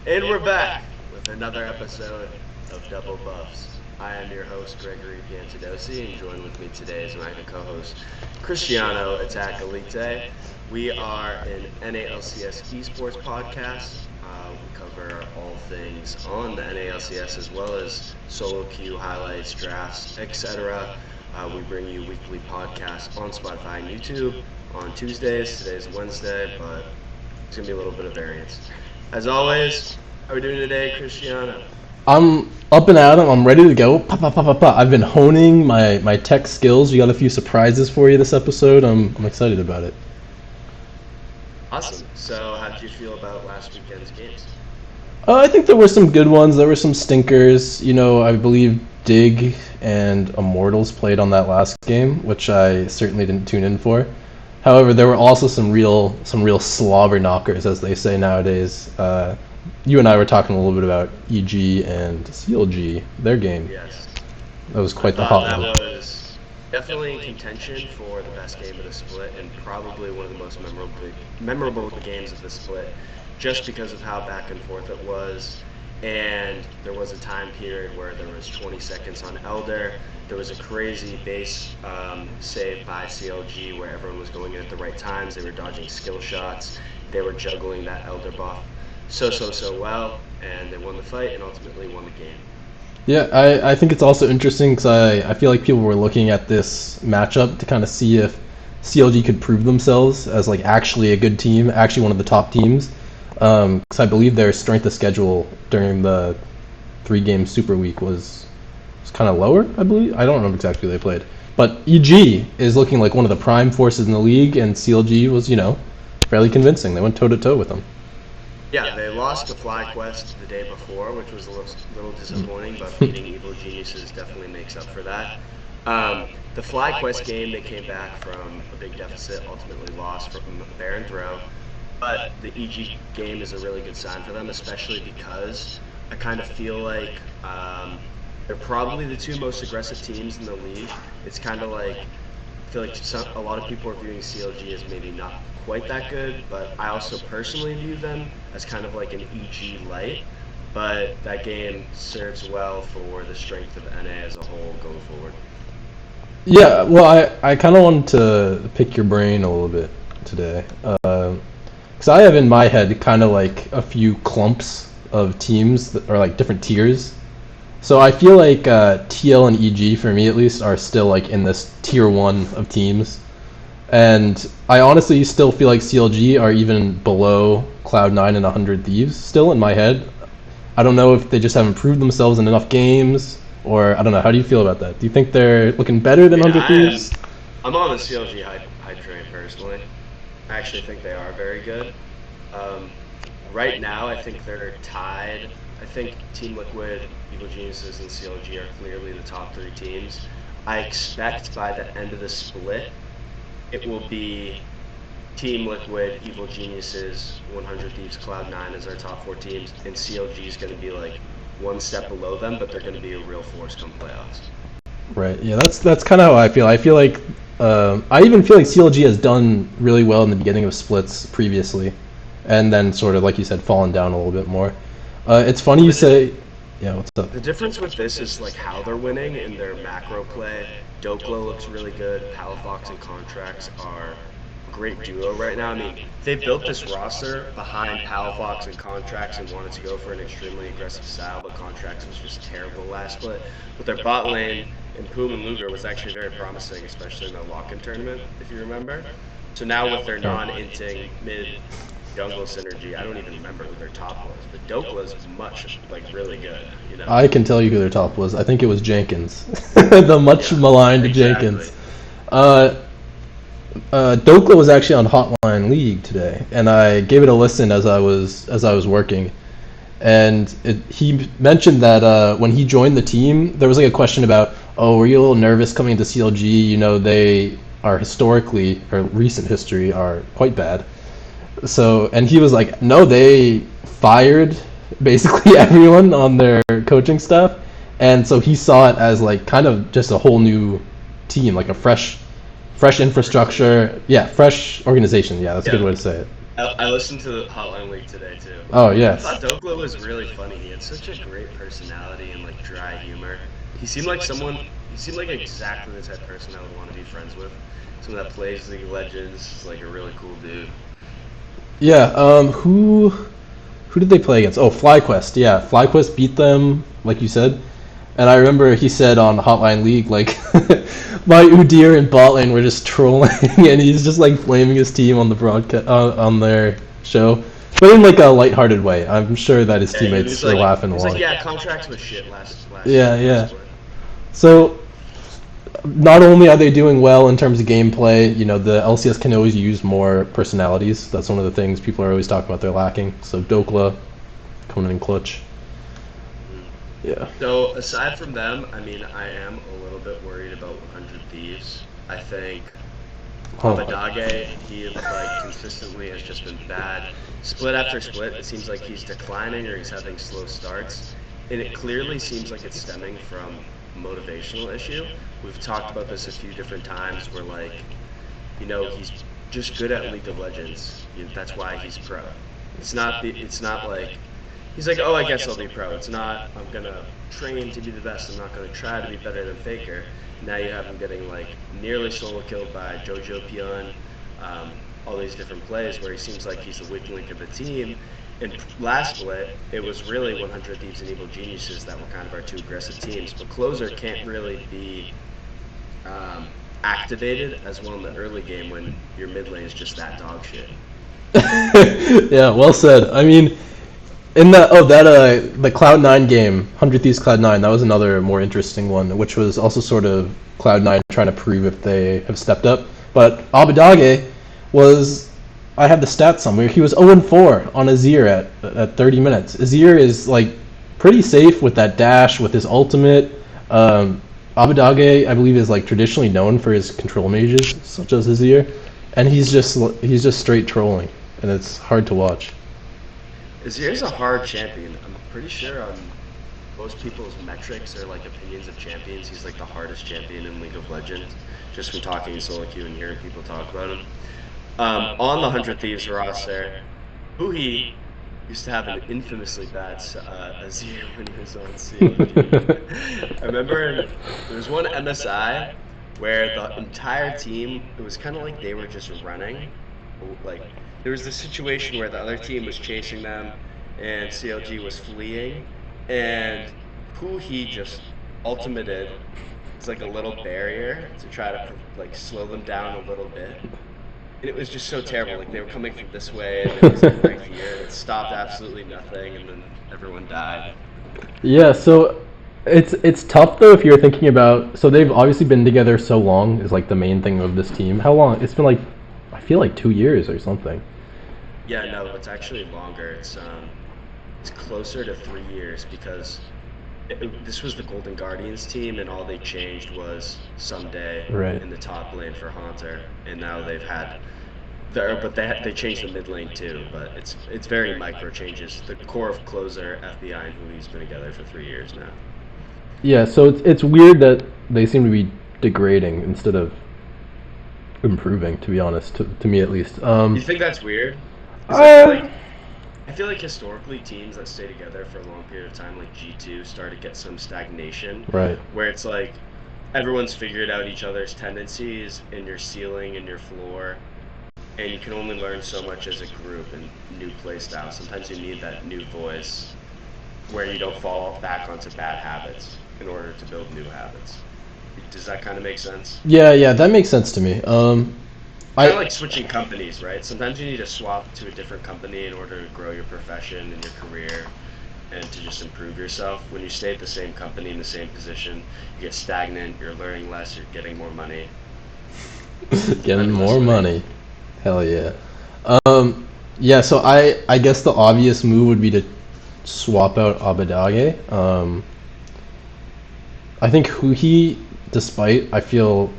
And we're back with another episode of Double Buffs. I am your host, Gregory Piantadosi, and joined with me today is my co-host, Cristiano Attack Elite. We are an NALCS Esports podcast. We cover all things on the NALCS as well as solo queue highlights, drafts, etc. We bring you weekly podcasts on Spotify and YouTube on Tuesdays. Today's Wednesday, but it's going to be a little bit of variance. As always, how are we doing today, Cristiano? I'm up and at 'em. I'm ready to go. Pa, pa, pa, pa, pa. I've been honing my tech skills. We got a few surprises for you this episode. I'm excited about it. Awesome. So, how did you feel about last weekend's games? I think there were some good ones. There were some stinkers. I believe Dig and Immortals played on that last game, which I certainly didn't tune in for. However, there were also some real slobber knockers, as they say nowadays. You and I were talking a little bit about EG and CLG, their game. Yes. That was quite the hot one. That was definitely in contention for the best game of the split and probably one of the most memorable games of the split, just because of how back and forth it was. And there was a time period where there was 20 seconds on Elder. There was a crazy base save by CLG where everyone was going in at the right times. They were dodging skill shots. They were juggling that Elder buff so well, and they won the fight and ultimately won the game. Yeah, I think it's also interesting because I feel like people were looking at this matchup to kind of see if CLG could prove themselves as like actually a good team, actually one of the top teams. Because I believe their strength of schedule during the 3-game Super Week was kind of lower, I believe. I don't remember exactly who they played. But EG is looking like one of the prime forces in the league, and CLG was, fairly convincing. They went toe-to-toe with them. Yeah, they lost to FlyQuest the day before, which was a little disappointing, but beating Evil Geniuses definitely makes up for that. The FlyQuest game, they came back from a big deficit, ultimately lost from Baron Throw. But the EG game is a really good sign for them, especially because I kind of feel like they're probably the two most aggressive teams in the league. It's kind of like, I feel like a lot of people are viewing CLG as maybe not quite that good, but I also personally view them as kind of like an EG light. But that game serves well for the strength of NA as a whole going forward. Yeah, well, I kind of wanted to pick your brain a little bit today. Because I have in my head kind of like a few clumps of teams that are like different tiers. So I feel like TL and EG, for me at least, are still like in this tier 1 of teams. And I honestly still feel like CLG are even below Cloud9 and 100 Thieves still in my head. I don't know if they just haven't proved themselves in enough games, or I don't know. How do you feel about that? Do you think they're looking better than 100 Thieves? I'm on the CLG hype train personally. I actually think they are very good. Right now, I think they're tied. I think Team Liquid, Evil Geniuses, and CLG are clearly the top 3 teams. I expect by the end of the split, it will be Team Liquid, Evil Geniuses, 100 Thieves, Cloud9 as our top 4 teams, and CLG is going to be like one step below them, but they're going to be a real force come playoffs. Right. Yeah, that's kind of how I feel. I feel like I even feel like CLG has done really well in the beginning of splits previously, and then sort of like you said, fallen down a little bit more. It's funny you say. Yeah, what's up? The difference with this is like how they're winning in their macro play. Dokla looks really good. Palafox and Contracts are a great duo right now. I mean, they built this roster behind Palafox and Contracts and wanted to go for an extremely aggressive style, but Contracts was just terrible last split. But their bot lane in Poom and Luger was actually very promising, especially in the lock-in tournament, if you remember. So now with their non-inting mid jungle synergy, I don't even remember who their top was, but Dokla's really good. I can tell you who their top was. I think it was Jenkins, the much maligned exactly. Jenkins. Dokla was actually on Hotline League today, and I gave it a listen as I was working, and he mentioned that when he joined the team, there was like a question about, oh, were you a little nervous coming into CLG? They are historically, or recent history, are quite bad. So, and he was like, no, they fired basically everyone on their coaching staff, and so he saw it as like kind of just a whole new team, like a fresh infrastructure, fresh organization. Yeah, that's a good way to say it. I listened to Hotline League today too. Oh I yes. thought Dokla was really funny. He had such a great personality and like dry humor. He seemed like someone. He seemed like exactly the type of person I would want to be friends with. Someone that plays League of Legends, is like a really cool dude. Yeah. Who did they play against? Oh, FlyQuest. Yeah, FlyQuest beat them, like you said. And I remember he said on Hotline League, like, my Udyr and bot lane were just trolling, and he's just like flaming his team on the broadcast on their show, but in like a lighthearted way. I'm sure that his Yeah, he teammates was were like, laughing he was like, along. yeah, contracts was shit last Yeah, yeah. split. So not only are they doing well in terms of gameplay, you know, the LCS can always use more personalities. That's one of the things people are always talking about they're lacking. So Dokla coming in clutch. Mhm. Yeah. So aside from them, I mean, I am a little bit worried about 100 Thieves. I think Oh. Abadage, he like consistently has just been bad. Split after split, it seems like he's declining or he's having slow starts. And it clearly seems like it's stemming from a motivational issue. We've talked about this a few different times where like, he's just good at League of Legends. That's why he's pro. It's not like he's like, oh, I guess I'll be pro. It's not, I'm gonna train to be the best. I'm not gonna try to be better than Faker. Now you have him getting like nearly solo killed by Jojo Pion, all these different plays where he seems like he's the weak link of the team. And last split, it was really 100 Thieves and Evil Geniuses that were kind of our two aggressive teams. But Closer can't really be activated as well in the early game when your mid lane is just that dog shit. Yeah, well said. I mean, in the Cloud9 game, 100 Thieves Cloud9, that was another more interesting one, which was also sort of Cloud9 trying to prove if they have stepped up. But Abadage was, I have the stats somewhere. He was 0-4 on Azir at 30 minutes. Azir is like pretty safe with that dash, with his ultimate. Abadage, I believe, is like traditionally known for his control mages, such as Azir, and he's just straight trolling, and it's hard to watch. Azir's a hard champion. I'm pretty sure on most people's metrics or like opinions of champions, he's like the hardest champion in League of Legends. Just from talking solo queue and hearing people talk about him. On the 100 Thieves roster, Huhi used to have an infamously bad Azir when he was on CLG. I remember there was one MSI where the entire team, it was kind of like they were just running. Like, there was this situation where the other team was chasing them and CLG was fleeing, and Huhi just ultimated. It's like a little barrier to try to like slow them down a little bit. And it was just so terrible. Like they were coming from this way, and it was like right here, and it stopped absolutely nothing, and then everyone died. Yeah, so it's tough though if you're thinking about. So they've obviously been together so long is like the main thing of this team. How long? It's been like I feel like 2 years or something. Yeah, no, it's actually longer. It's closer to 3 years because this was the Golden Guardians team, and all they changed was someday Right. in the top lane for Haunter, and now they've had. But they changed the mid lane too, but it's very micro changes. The core of Closer, FBI, and Hui's been together for 3 years now. Yeah, so it's weird that they seem to be degrading instead of improving. To be honest, to me at least. You think that's weird? Because Uh, I feel like historically teams that stay together for a long period of time, like G2, start to get some stagnation, right. where it's like everyone's figured out each other's tendencies and your ceiling and your floor, and you can only learn so much as a group and new play styles. Sometimes you need that new voice where you don't fall back onto bad habits in order to build new habits. Does that kind of make sense? Yeah, that makes sense to me. Kind of I like switching companies, right? Sometimes you need to swap to a different company in order to grow your profession and your career and to just improve yourself. When you stay at the same company in the same position, you get stagnant, you're learning less, you're getting more money. getting more money. Hell yeah. Yeah. So I guess the obvious move would be to swap out Abadage. I think Huhi, despite I feel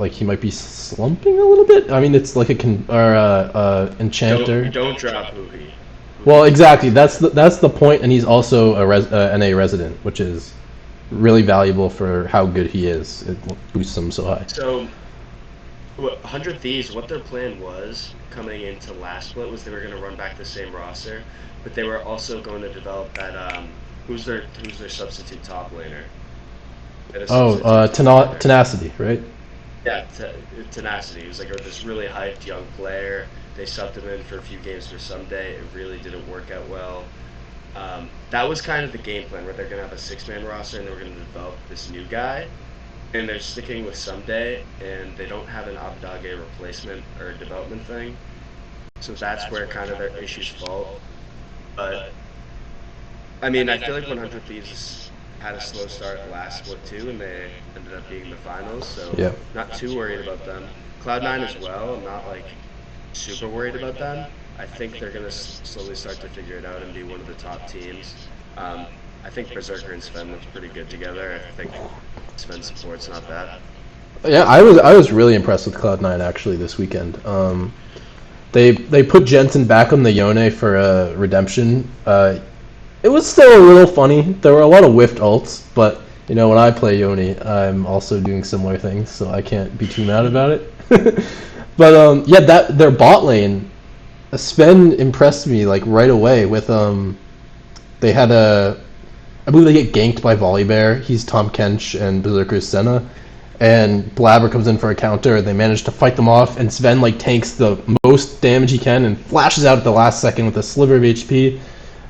like he might be slumping a little bit. I mean, it's like enchanter. Don't drop Huhi. Well, exactly. That's the point, and he's also a NA resident, which is really valuable for how good he is. It boosts him so high. So 100 Thieves, what their plan was coming into last split was they were going to run back the same roster, but they were also going to develop that who's their substitute top laner. They had a Oh, substitute top laner. Tenacity, right? Yeah, Tenacity. He was like this really hyped young player. They subbed him in for a few games for Someday. It really didn't work out well. That was kind of the game plan, where they're going to have a 6-man roster and they're going to develop this new guy. And they're sticking with Someday, and they don't have an Abdage replacement or development thing. So that's where kind of their issues fall. But, I mean, I feel like 100 Thieves had a slow start last split too, and they ended up being the finals. So Yeah. not too worried about them. Cloud9 as well. I'm not like super worried about them. I think they're gonna slowly start to figure it out and be one of the top teams. I think Berserker and Sven looks pretty good together. I think Sven's support's not bad. Yeah, I was really impressed with Cloud9 actually this weekend. They put Jensen back on the Yone for a redemption. It was still a little funny. There were a lot of whiffed ults, but you know when I play Yone, I'm also doing similar things, so I can't be too mad about it. But yeah, that their bot lane, Sven impressed me like right away with they had I believe they get ganked by Volibear. He's Tom Kench and Berserker's Senna. And Blabber comes in for a counter. They manage to fight them off, and Sven like tanks the most damage he can and flashes out at the last second with a sliver of HP.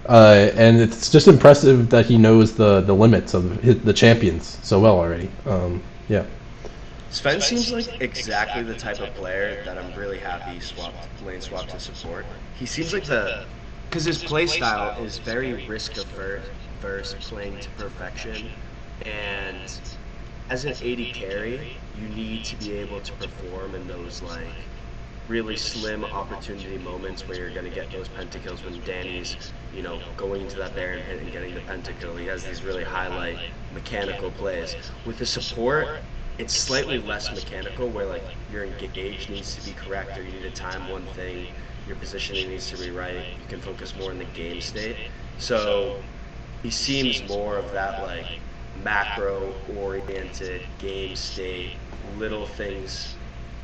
And it's just impressive that he knows the limits of the champions so well already. Yeah. Sven seems like exactly the type of player that I'm really happy lane swapped to support. He seems like because his play style is very risk averse, playing to perfection, and as an AD carry, you need to be able to perform in those like really slim opportunity moments where you're going to get those pentakills when Danny's, going into that Baron hit and getting the pentakill. He has these really highlight mechanical plays. With the support, it's slightly less mechanical, where like your engage needs to be correct, or you need to time one thing, your positioning needs to be right. You can focus more on the game state. So he seems more of that like macro-oriented game state, little things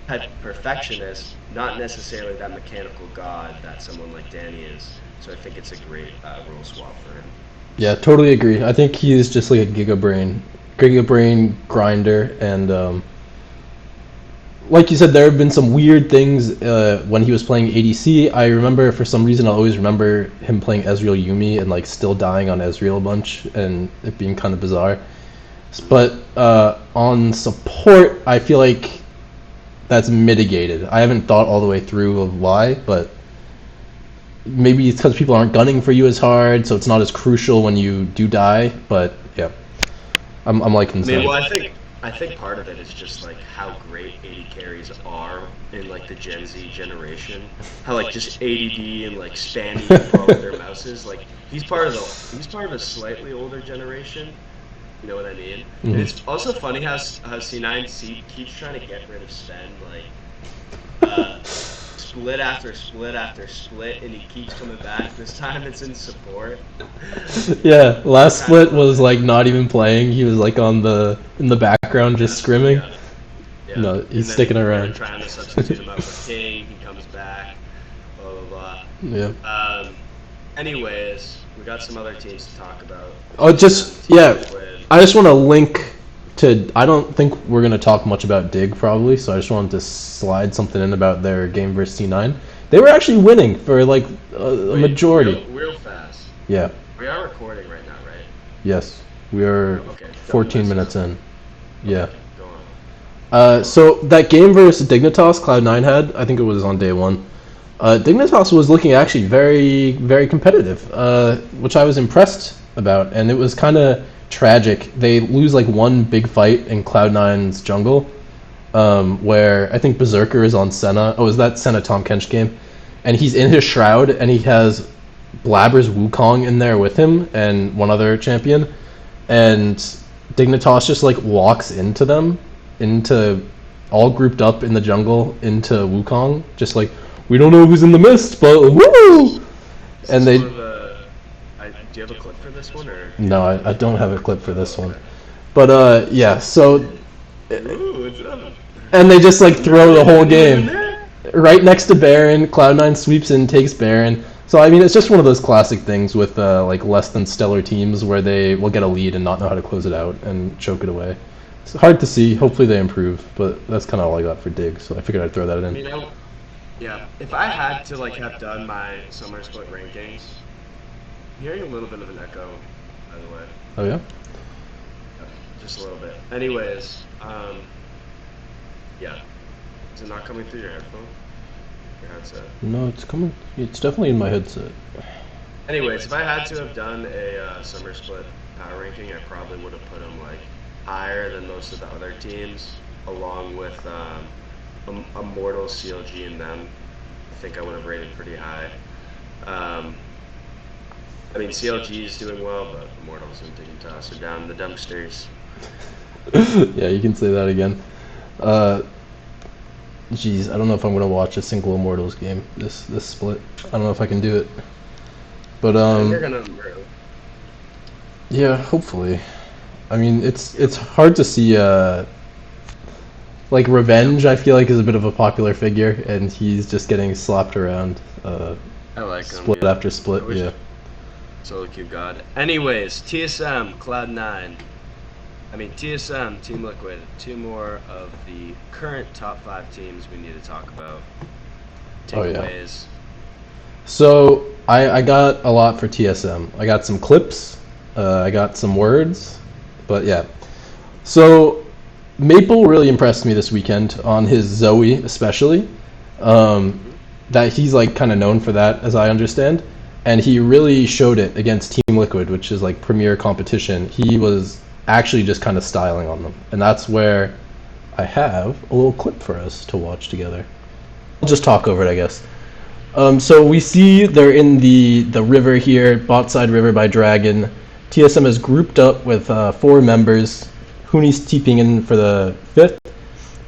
type of perfectionist, not necessarily that mechanical god that someone like Danny is. So I think it's a great role swap for him. Yeah, totally agree. I think he's just like a giga brain grinder, and like you said, there have been some weird things when he was playing ADC. I remember, for some reason, I always remember him playing Ezreal Yuumi and like still dying on Ezreal a bunch, and it being kind of bizarre. But on support, I feel like that's mitigated. I haven't thought all the way through of why, but maybe it's because people aren't gunning for you as hard, so it's not as crucial when you do die. But yeah, I'm liking that. Well, I think part of it is just like how great AD carries are in like the Gen Z generation. How like just ADD and like spamming people with their mouses. Like he's part of a slightly older generation. You know what I mean? Mm-hmm. And it's also funny how C9 keeps trying to get rid of Sven, like split after split after split, and he keeps coming back. This time it's in support. Yeah, last split was like not even playing. He was like in the background just scrimming. Yeah. No, he's sticking around. They're trying to substitute him out with King. He comes back. Blah blah blah. Yeah. Anyways, we got some other teams to talk about. I just want to link to. I don't think we're gonna talk much about Dig probably, so I just wanted to slide something in about their game versus C9. They were actually winning for like a majority. Real fast. Yeah. We are recording right now, right? Yes, we are. 14 minutes in. Yeah. Okay, go on. So that game versus Dignitas Cloud9 had, I think it was on day one. Dignitas was looking actually very, very competitive, which I was impressed about, and it was kind of tragic. They lose like one big fight in Cloud9's jungle, where I think Berserker is on Senna. Oh, is that Senna Tom Kench game? And he's in his shroud, and he has Blabber's Wukong in there with him and one other champion, and Dignitas just like walks into them, all grouped up in the jungle into Wukong, just like, we don't know who's in the mist, but woo! And they. Do you have a clip for this one, or? No, I don't have a clip for this one. But yeah, so Ooh, what's up? And they just like throw the whole Anyone in game there? right next to Baron. Cloud9 sweeps in, takes Baron. So I mean, it's just one of those classic things with like less than stellar teams where they will get a lead and not know how to close it out and choke it away. It's hard to see. Hopefully they improve, but that's kind of all I got for Dig. So I figured I'd throw that in. Yeah. If I had to like have done my summer split rankings, I'm hearing a little bit of an echo, by the way. Oh yeah. Just a little bit. Anyways, yeah. Is it not coming through your headphone? Your headset? No, it's coming. It's definitely in my headset. Anyways, if I had to have done a summer split power ranking, I probably would have put them like higher than most of the other teams, along with Immortal, CLG, and them. I think I would have rated pretty high. I mean, CLG is doing well, but Immortals and Dignitas are down in the dumpsters. Yeah, you can say that again. Jeez, I don't know if I'm gonna watch a single Immortals game this split. I don't know if I can do it. But You're gonna improve. yeah, hopefully. I mean, it's hard to see. Like Revenge, I feel like is a bit of a popular figure, and he's just getting slapped around. I like him. Split Yeah. after split. Yeah. Solo Q God. Anyways, TSM, Cloud9. I mean, TSM, Team Liquid. Two more of the current top 5 teams we need to talk about. Takeaways. So I got a lot for TSM. I got some clips. I got some words. But yeah. So Maple really impressed me this weekend on his Zoe, especially. That he's like kind of known for that, as I understand. And he really showed it against Team Liquid, which is like premier competition. He was actually just kind of styling on them, and that's where I have a little clip for us to watch together. I'll just talk over it, I guess. So we see they're in the river here, bot side river by Dragon. TSM is grouped up with 4 members. Hooney's TPing in for the 5th.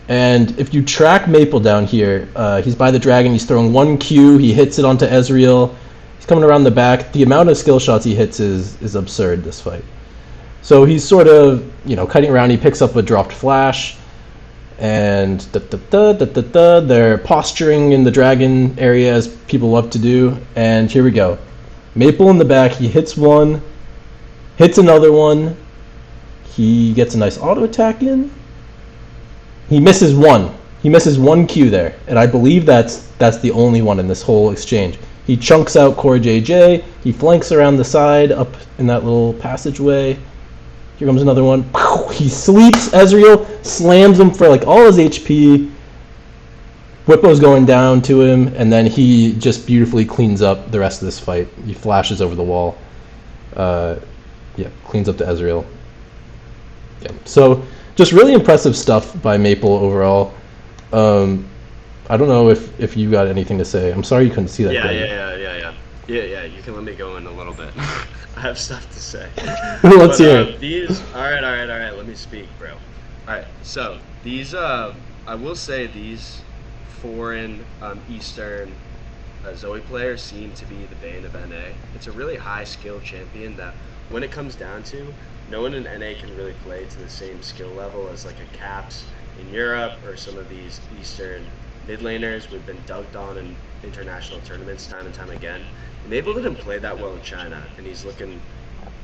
And if you track Maple down here, he's by the Dragon, he's throwing 1 Q, he hits it onto Ezreal. He's coming around the back. The amount of skill shots he hits is absurd this fight. So he's sort of, cutting around. He picks up a dropped flash, and they're posturing in the Dragon area as people love to do. And here we go. Maple in the back. He hits one, hits another one. He gets a nice auto attack in. He misses one. He misses 1 Q there, and I believe that's the only one in this whole exchange. He chunks out Core JJ. He flanks around the side up in that little passageway. Here comes another one. He sleeps Ezreal, slams him for like all his HP. Whippo's going down to him, and then he just beautifully cleans up the rest of this fight. He flashes over the wall. Cleans up to Ezreal. Yeah. So just really impressive stuff by Maple overall. I don't know if you got anything to say. I'm sorry you couldn't see that. Yeah, you can let me go in a little bit. I have stuff to say. Let's hear it. All right. Let me speak, bro. All right. So these, I will say these foreign Eastern Zoe players seem to be the bane of NA. It's a really high skill champion that, when it comes down to, no one in NA can really play to the same skill level as like a Caps in Europe or some of these Eastern mid laners. We've been dunked on in international tournaments time and time again. Maple didn't play that well in China, and he's looking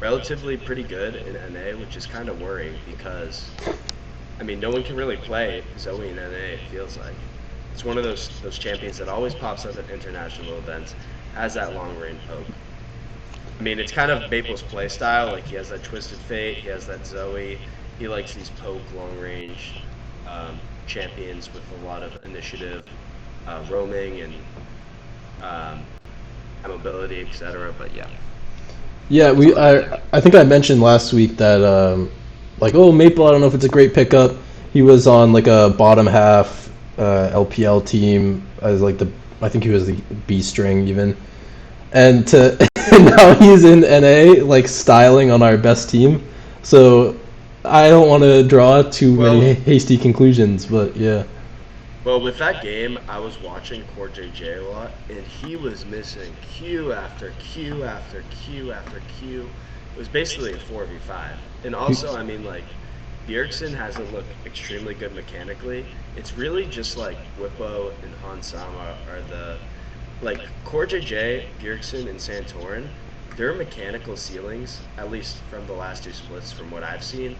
relatively pretty good in NA, which is kind of worrying because, I mean, no one can really play Zoe in NA, it feels like. It's one of those champions that always pops up at international events, has that long range poke. I mean, it's kind of Maple's play style. Like, he has that Twisted Fate, he has that Zoe. He likes these poke long range champions with a lot of initiative, roaming, and mobility, etc. But yeah. Yeah, I think I mentioned last week that Maple, I don't know if it's a great pickup. He was on like a bottom half LPL team as like I think he was the B string even, and now he's in NA like styling on our best team. So I don't want to draw too many hasty conclusions, but yeah. Well, with that game, I was watching Core JJ a lot, and he was missing Q after Q after Q after Q. It was basically a 4v5. And also, I mean, like, Bjergsen hasn't looked extremely good mechanically. It's really just like Whippo and Hansama are the like Core JJ, Bjergsen, and Santorin. Their mechanical ceilings, at least from the last two splits, from what I've seen,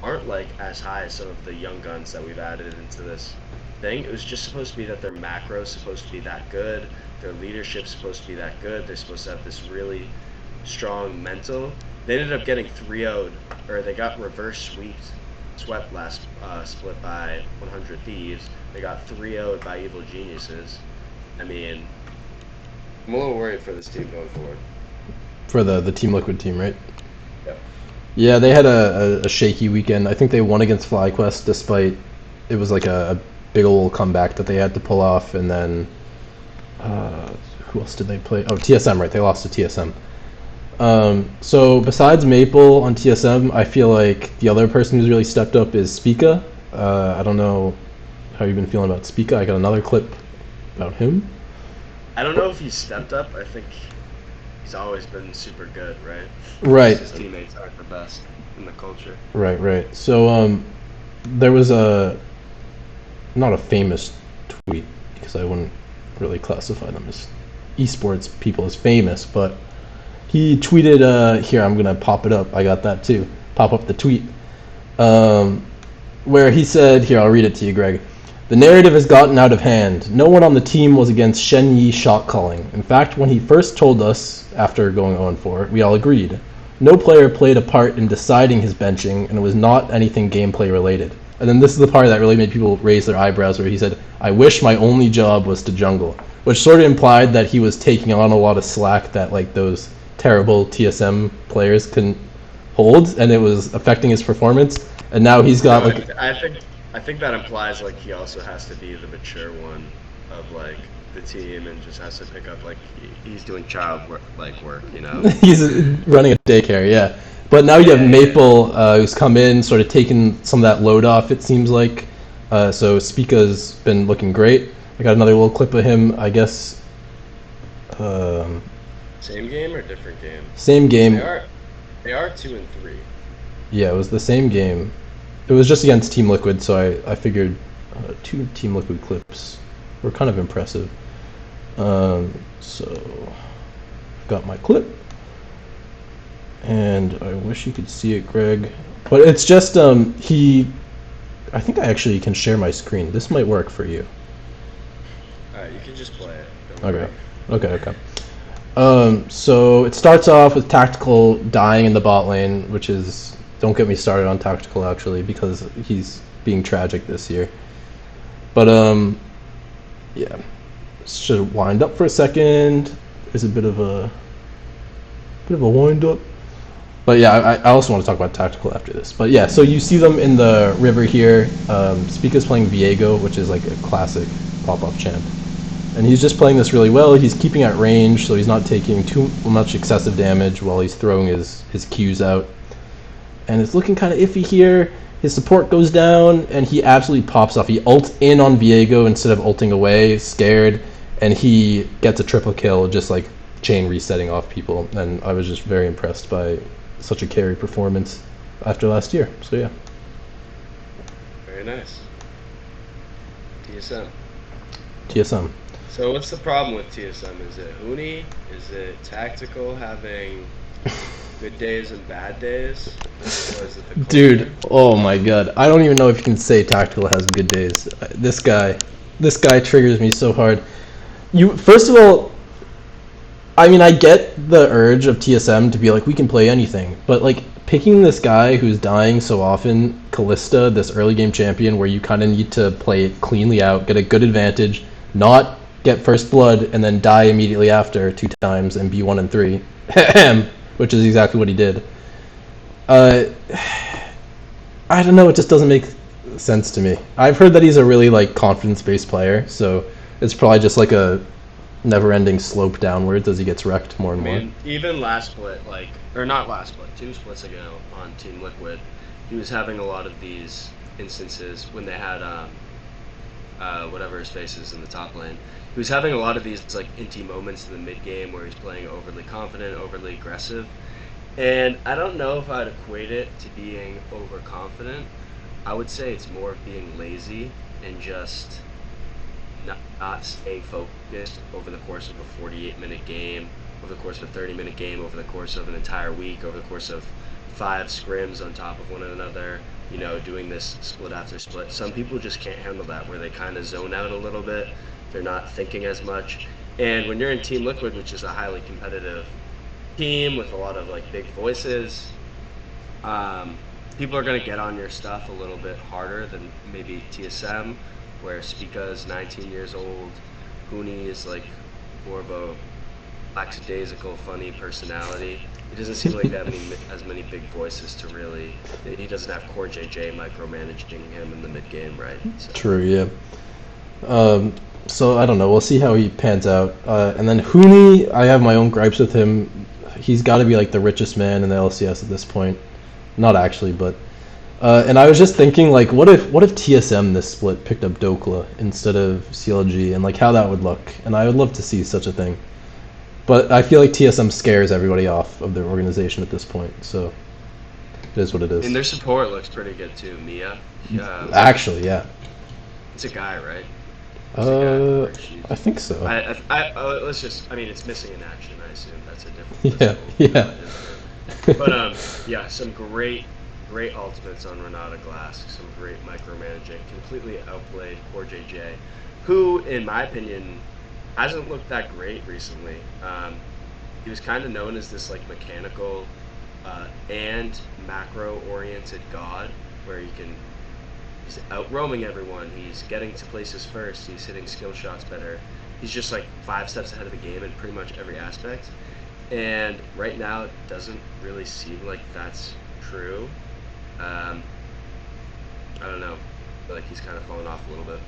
aren't like as high as some of the young guns that we've added into this thing. It was just supposed to be that their macro's supposed to be that good, their leadership's supposed to be that good. They're supposed to have this really strong mental. They ended up getting 3-0'd, or they got reverse swept last split by 100 Thieves. They got 3-0'd by Evil Geniuses. I mean, I'm a little worried for this team going forward. For the Team Liquid team, right? Yep. Yeah, they had a shaky weekend. I think they won against FlyQuest despite it was like a big old comeback that they had to pull off, and then who else did they play? Oh, TSM, right? They lost to TSM. So besides Maple on TSM, I feel like the other person who's really stepped up is Spica. I don't know how you've been feeling about Spica. I got another clip about him. I don't know if he's stepped up. I think he's always been super good, right? Right. His teammates aren't the best in the culture. Right. So there was not a famous tweet, because I wouldn't really classify them as esports people as famous, but he tweeted, here, I'm going to pop it up. I got that too. Pop up the tweet. Where he said, here, I'll read it to you, Greg. The narrative has gotten out of hand. No one on the team was against Shen Yi shot calling. In fact, when he first told us, after going 0-4, we all agreed. No player played a part in deciding his benching, and it was not anything gameplay related. And then this is the part that really made people raise their eyebrows, where he said, I wish my only job was to jungle. Which sort of implied that he was taking on a lot of slack that like those terrible TSM players couldn't hold, and it was affecting his performance. And now he's got like... I think that implies like he also has to be the mature one of like the team, and just has to pick up like he's doing child work, you know. He's running a daycare, yeah. But now you have Maple, who's come in, sort of taken some of that load off, it seems like. So Spica's been looking great. I got another little clip of him, I guess. Same game or different game? Same game. They are 2-3. Yeah, it was the same game. It was just against Team Liquid, so I figured 2 Team Liquid clips were kind of impressive. So got my clip, and I wish you could see it, Greg. But it's just I think I actually can share my screen. This might work for you. Alright, you can just play it. Okay. So it starts off with Tactical dying in the bot lane, which is, don't get me started on Tactical actually, because he's being tragic this year. But yeah, should wind up for a second. There's a bit of a wind up. But yeah, I also want to talk about Tactical after this. But yeah, so you see them in the river here. Spica's playing Viego, which is like a classic pop-up champ. And he's just playing this really well. He's keeping at range, so he's not taking too much excessive damage while he's throwing his Qs out. And it's looking kind of iffy here. His support goes down, and he absolutely pops off. He ults in on Viego instead of ulting away, scared, and he gets a triple kill, just like chain resetting off people. And I was just very impressed by such a carry performance after last year. So yeah. Very nice. TSM. So what's the problem with TSM? Is it Huni? Is it Tactical having good days and bad days? Or is it the culture? Dude, oh my god. I don't even know if you can say Tactical has good days. This guy triggers me so hard. First of all, I mean, I get the urge of TSM to be like, we can play anything, but like picking this guy who's dying so often, Callista, this early game champion, where you kind of need to play it cleanly out, get a good advantage, not get first blood, and then die immediately after 2 times and be 1-3, which is exactly what he did. I don't know, it just doesn't make sense to me. I've heard that he's a really like confidence-based player, so it's probably just like a never-ending slope downwards as he gets wrecked more and more. I mean, even last split, or not last split, 2 splits ago on Team Liquid, he was having a lot of these instances when they had whatever his face is in the top lane. He was having a lot of these like inty moments in the mid game where he's playing overly confident, overly aggressive, and I don't know if I'd equate it to being overconfident. I would say it's more of being lazy and just not staying focused over the course of a 48-minute game, over the course of a 30-minute game, over the course of an entire week, over the course of 5 scrims on top of one another, doing this split after split. Some people just can't handle that, where they kind of zone out a little bit. They're not thinking as much. And when you're in Team Liquid, which is a highly competitive team with a lot of like big voices, people are going to get on your stuff a little bit harder than maybe TSM, where Spica's 19 years old, Huni is like more of a lackadaisical, funny personality. He doesn't seem like they have as many big voices to really. He doesn't have Core JJ micromanaging him in the mid game, right? So. True, yeah. So I don't know. We'll see how he pans out. And then Huni, I have my own gripes with him. He's got to be like the richest man in the LCS at this point. Not actually, but. And I was just thinking, like, what if TSM this split picked up Dokla instead of CLG, and like how that would look. And I would love to see such a thing. But I feel like TSM scares everybody off of their organization at this point, so it is what it is. And their support looks pretty good too, Mia. Actually, yeah. It's a guy, right? I think so. Let's just. I mean, it's missing in action. I assume that's a different. Yeah. But yeah, some great ultimates on Renata Glass. Some great micromanaging. Completely outplayed Core JJ, who, in my opinion, hasn't looked that great recently. He was kind of known as this like mechanical and macro-oriented god, where he's out roaming everyone, he's getting to places first, he's hitting skill shots better. He's just like 5 steps ahead of the game in pretty much every aspect. And right now, it doesn't really seem like that's true. I don't know. I feel like he's kind of falling off a little bit.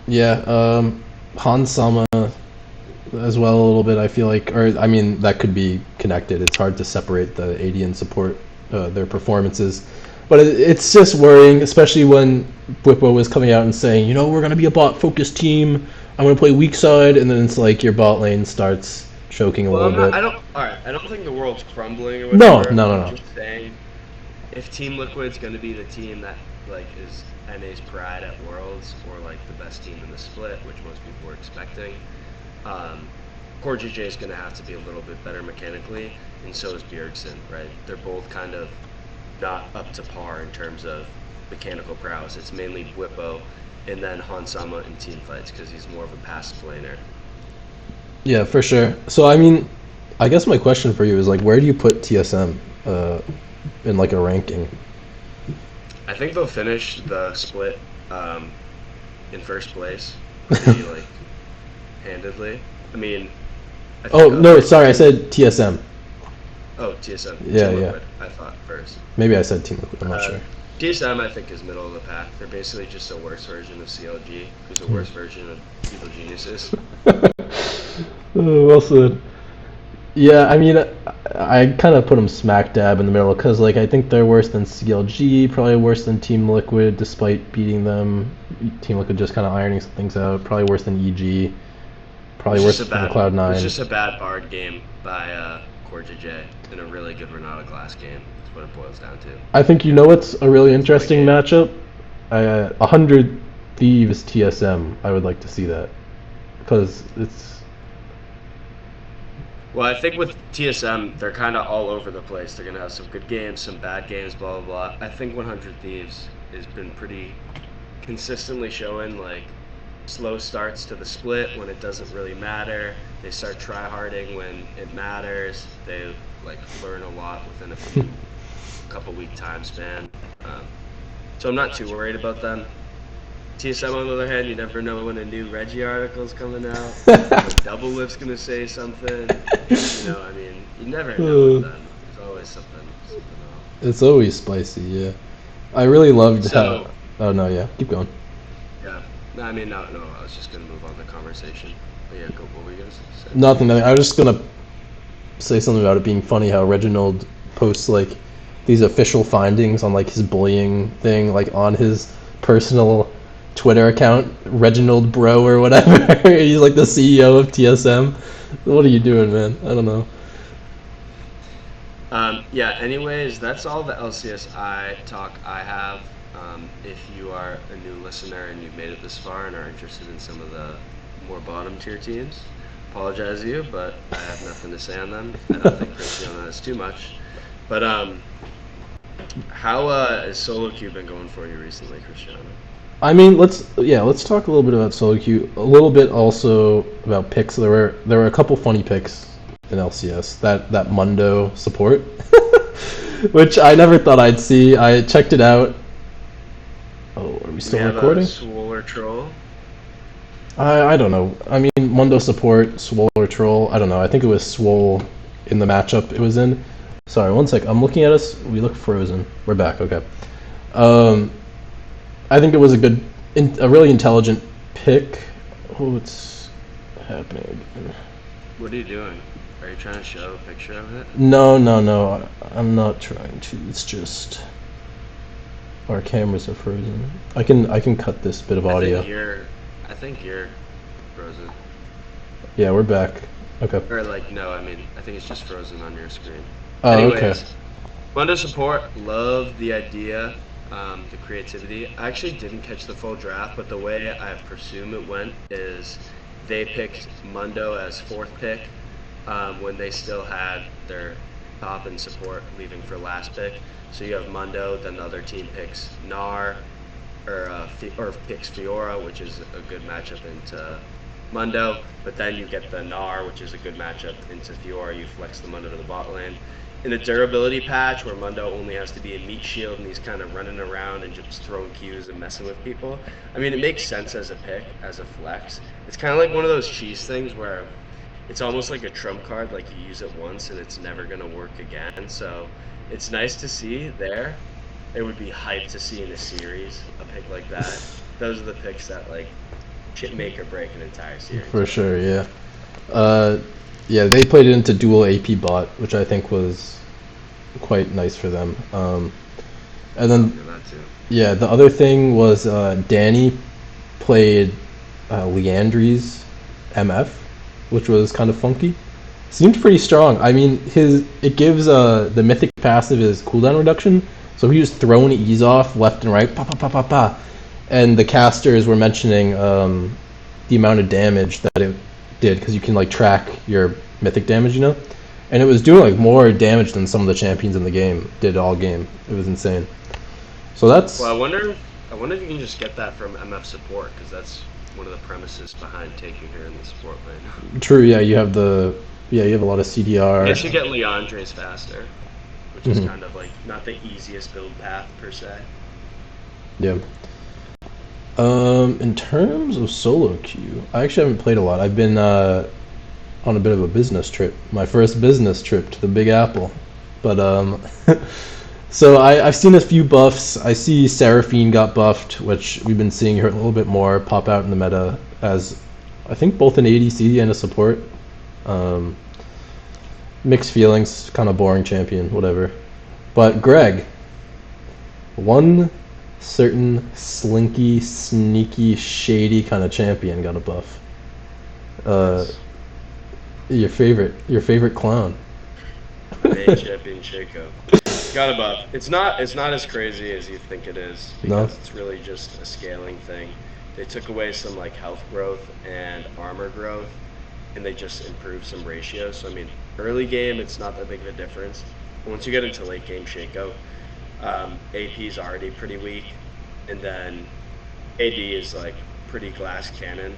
Yeah, Hansama as well a little bit, I feel like, or I mean that could be connected. It's hard to separate the AD and support their performances, but it's just worrying, especially when Bwipo was coming out and saying, we're going to be a bot focused team, I'm going to play weak side, and then it's like your bot lane starts choking a little bit. I don't think the world's crumbling or whatever. No. I'm just saying, if Team Liquid's going to be the team that like is NA's pride at Worlds, or like the best team in the split, which most people were expecting, Core JJ is going to have to be a little bit better mechanically, and so is Bjergsen, right? They're both kind of not up to par in terms of mechanical prowess. It's mainly Bwipo and then Hansama in team fights, because he's more of a passive laner. Yeah, for sure. So I mean, I guess my question for you is like, where do you put TSM in like a ranking? I think they'll finish the split in first place, pretty like handedly. I mean, sorry, I said TSM. Oh, TSM. Yeah, Team yeah. Liquid, I thought first. Maybe I said Team Liquid. I'm not sure. TSM, I think, is middle of the pack. They're basically just a worse version of CLG, who's a worse version of Evil Geniuses. Well said. Yeah, I mean, I kind of put them smack dab in the middle, because like I think they're worse than CLG, probably worse than Team Liquid, despite beating them. Team Liquid just kind of ironing some things out. Probably worse than EG. Probably worse than Cloud9. It's just a bad Bard game by Core JJ in a really good Renata Glass game. That's what it boils down to. I think what's a really interesting matchup? 100 Thieves TSM. I would like to see that, because it's. Well, I think with TSM, they're kind of all over the place. They're going to have some good games, some bad games, blah, blah, blah. I think 100 Thieves has been pretty consistently showing, like, slow starts to the split when it doesn't really matter. They start try-harding when it matters. They, like, learn a lot within a couple week time span. So I'm not too worried about them. TSM, on the other hand, you never know when a new Reggie article's coming out. Double Lift's gonna say something. I mean, you never know with them. There's always something off. It's always spicy, yeah. I really loved how. Oh no, yeah, keep going. Yeah, no, I mean, no. I was just gonna move on the conversation. But yeah, go. What were you gonna say? Nothing. I was just gonna say something about it being funny how Reginald posts like these official findings on like his bullying thing, like on his personal Twitter account, Reginald Bro or whatever. He's like the CEO of TSM. What are you doing, man? I don't know. Yeah, anyways, that's all the LCSI talk I have. If you are a new listener and you've made it this far and are interested in some of the more bottom tier teams, apologize to you, but I have nothing to say on them. I don't think Cristiano has too much. But how has solo queue been going for you recently, Cristiano? I mean, let's talk a little bit about solo queue. A little bit also about picks. There were a couple funny picks in LCS. That Mundo support, which I never thought I'd see. I checked it out. Oh, are we still recording? Swoller troll. I don't know. I mean, Mundo support, Swole or Troll. I don't know. I think it was Swole in the matchup it was in. Sorry, one sec. I'm looking at us. We look frozen. We're back. Okay. I think it was a really intelligent pick. Oh, what's happening? What are you doing? Are you trying to show a picture of it? No. I'm not trying to. It's just our cameras are frozen. I can cut this bit of audio. I think you're frozen. Yeah, we're back. Okay. Or no, I mean, I think it's just frozen on your screen. Oh, Anyways, okay. Mundo support, love the idea, the creativity. I actually didn't catch the full draft, but the way I presume it went is they picked Mundo as 4th pick when they still had their top and support leaving for last pick. So you have Mundo, then the other team picks Gnar, or picks Fiora, which is a good matchup into Mundo, but then you get the Gnar, which is a good matchup into Fiora. You flex the Mundo to the bot lane. In a durability patch where Mundo only has to be a meat shield and he's kind of running around and just throwing Qs and messing with people, I mean, it makes sense as a pick, as a flex. It's kind of like one of those cheese things where it's almost like a trump card, like you use it once and it's never going to work again. So it's nice to see there. It would be hyped to see in a series a pick like that. Those are the picks that make or break an entire series. For sure, yeah. Yeah, they played it into dual AP bot, which I think was quite nice for them. And then, yeah, the other thing was Danny played Leandri's MF, which was kind of funky. Seemed pretty strong. I mean, it gives the mythic passive is cooldown reduction, so he was throwing E's off left and right, pa pa pa pa pa. And the casters were mentioning the amount of damage that it did, because you can track your mythic damage, and it was doing more damage than some of the champions in the game did all game. It was insane. So that's. Well, I wonder if you can just get that from MF support, because that's one of the premises behind taking her in the support lane. True. Yeah, you have a lot of CDR. I guess you get Leandre's faster, which is kind of not the easiest build path per se. Yeah. In terms of solo queue, I actually haven't played a lot. I've been on a bit of a business trip. My first business trip to the Big Apple. But so I've seen a few buffs. I see Seraphine got buffed, which we've been seeing her a little bit more pop out in the meta as I think both an ADC and a support. Mixed feelings, kind of boring champion, whatever. But Greg, one certain slinky, sneaky, shady kind of champion got a buff. Your favorite clown. Main champion Shaco got a buff. It's not as crazy as you think it is, because it's really just a scaling thing. They took away some health growth and armor growth, and they just improved some ratios. So I mean, early game it's not that big of a difference. But once you get into late game Shaco, AP is already pretty weak, and then AD is pretty glass cannon.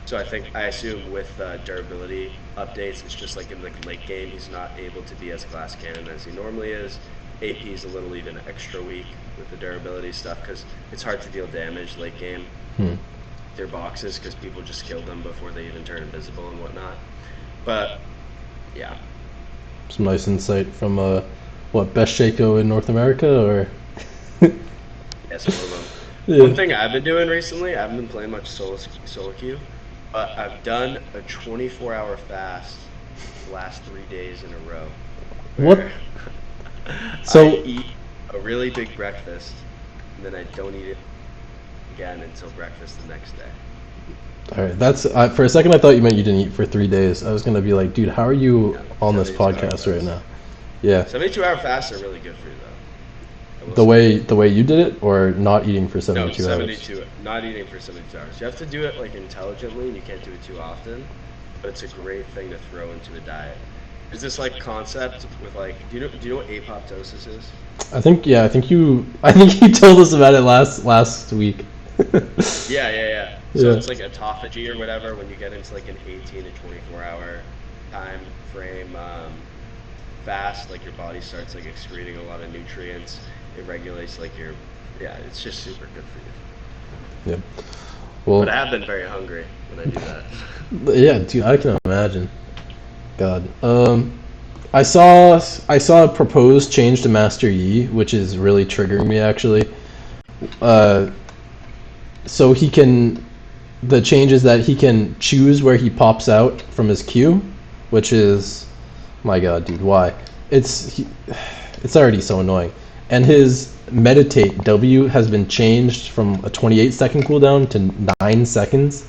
So I assume with durability updates, it's just in the late game he's not able to be as glass cannon as he normally is. AP is a little even extra weak with the durability stuff, because it's hard to deal damage late game. Their boxes, because people just kill them before they even turn invisible and whatnot. But yeah, some nice insight from best Shaco in North America, or yes, one of them. Yeah. One thing I've been doing recently, I haven't been playing much solo queue, but I've done a 24-hour fast the last 3 days in a row. What? So I eat a really big breakfast, and then I don't eat it again until breakfast the next day. All right, that's for a second I thought you meant you didn't eat for 3 days. I was gonna be like, dude, how are you on this podcast right now? Yeah. 72-hour fasts are really good for you, The way you did it, or not eating for 72 no, hours? 72. Not eating for 72 hours. You have to do it like intelligently, and you can't do it too often. But it's a great thing to throw into a diet. Is this like concept with like? Do you know what apoptosis is? I think you told us about it last week. Yeah. So it's like autophagy or whatever when you get into like an 18 to 24 hour time frame fast, like your body starts like excreting a lot of nutrients. It regulates like it's just super good for you. Yep. Well, but I have been very hungry when I do that. Yeah, dude, I can imagine. God. I saw a proposed change to Master Yi, which is really triggering me actually. So the change is that he can choose where he pops out from his Q, which is, my God, dude, why? It's already so annoying. And his meditate W has been changed from a 28-second cooldown to 9 seconds.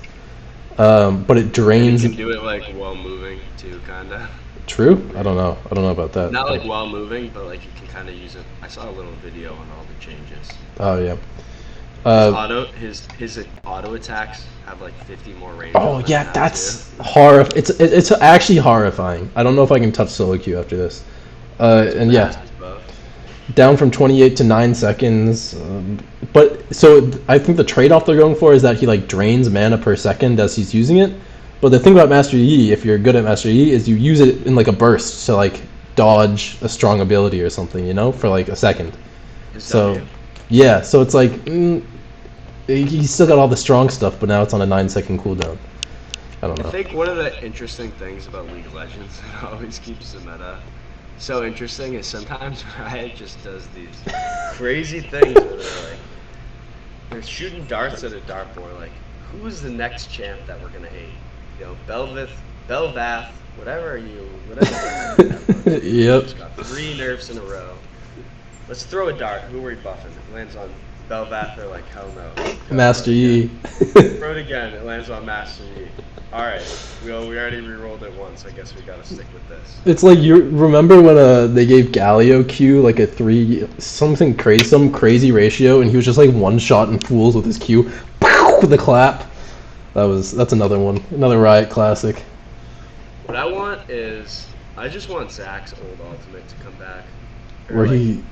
But it drains. And you can do it like while moving too, kinda. True? I don't know about that. Not like while moving, but like you can kind of use it. I saw a little video on all the changes. Oh yeah. His auto attacks have like 50 more range. Oh yeah, that's horrifying. It's actually horrifying. I don't know if I can touch solo queue after this. And yeah, down from 28 to 9 seconds. But so I think the trade-off they're going for is that he like drains mana per second as he's using it. But the thing about Master Yi, if you're good at Master Yi, is you use it in like a burst to like dodge a strong ability or something, for like a second. So yeah, so it's like he's still got all the strong stuff, but now it's on a 9-second cooldown. I don't know. I think one of the interesting things about League of Legends that always keeps the meta so interesting is sometimes Riot just does these crazy things where they're shooting darts at a dartboard, like, who is the next champ that we're gonna hate? Belvath, whatever. Yep. Just got 3 nerfs in a row. Let's throw a dart. Who are we buffing? It lands on Belvath. They're like, hell no. Master Yi. Throw it again. It lands on Master Yi. All right. We already re-rolled it once. I guess we gotta stick with this. It's like, you remember when they gave Galio Q like some crazy ratio, and he was just like one shot in fools with his Q, with the clap. That's another one, another Riot classic. What I want is, I just want Zach's old ultimate to come back. Where like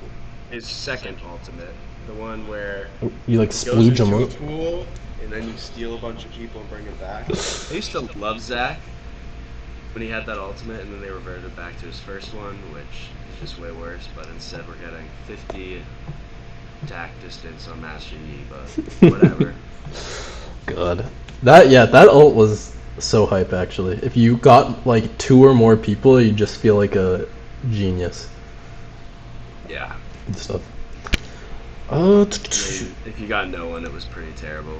his second ultimate, the one where you like splooge him up. up. Pool, and then you steal a bunch of people and bring them back. I used to love Zach when he had that ultimate, and then they reverted back to his first one, which is just way worse. But instead, we're getting 50 attack distance on Master Yi, but whatever. God, that ult was so hype actually. If you got like 2 or more people, you just feel like a genius. Yeah. And stuff. If you got no one, it was pretty terrible.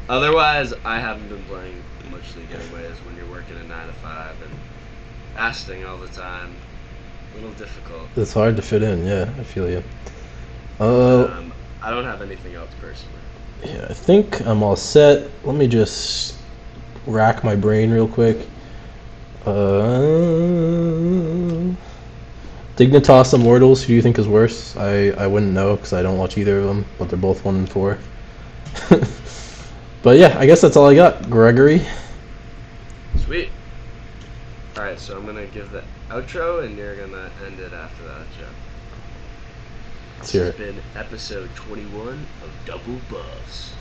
Otherwise, I haven't been playing much League anyways. When you're working a 9 to 5 and fasting all the time, a little difficult. It's hard to fit in. Yeah, I feel you. I don't have anything else personally. Yeah, I think I'm all set. Let me just rack my brain real quick. Dignitas Immortals, who do you think is worse? I wouldn't know because I don't watch either of them, but they're both 1 and 4. But yeah, I guess that's all I got, Gregory. Sweet. Alright, so I'm going to give the outro, and you're going to end it after the outro. This has been episode 21 of Double Buffs.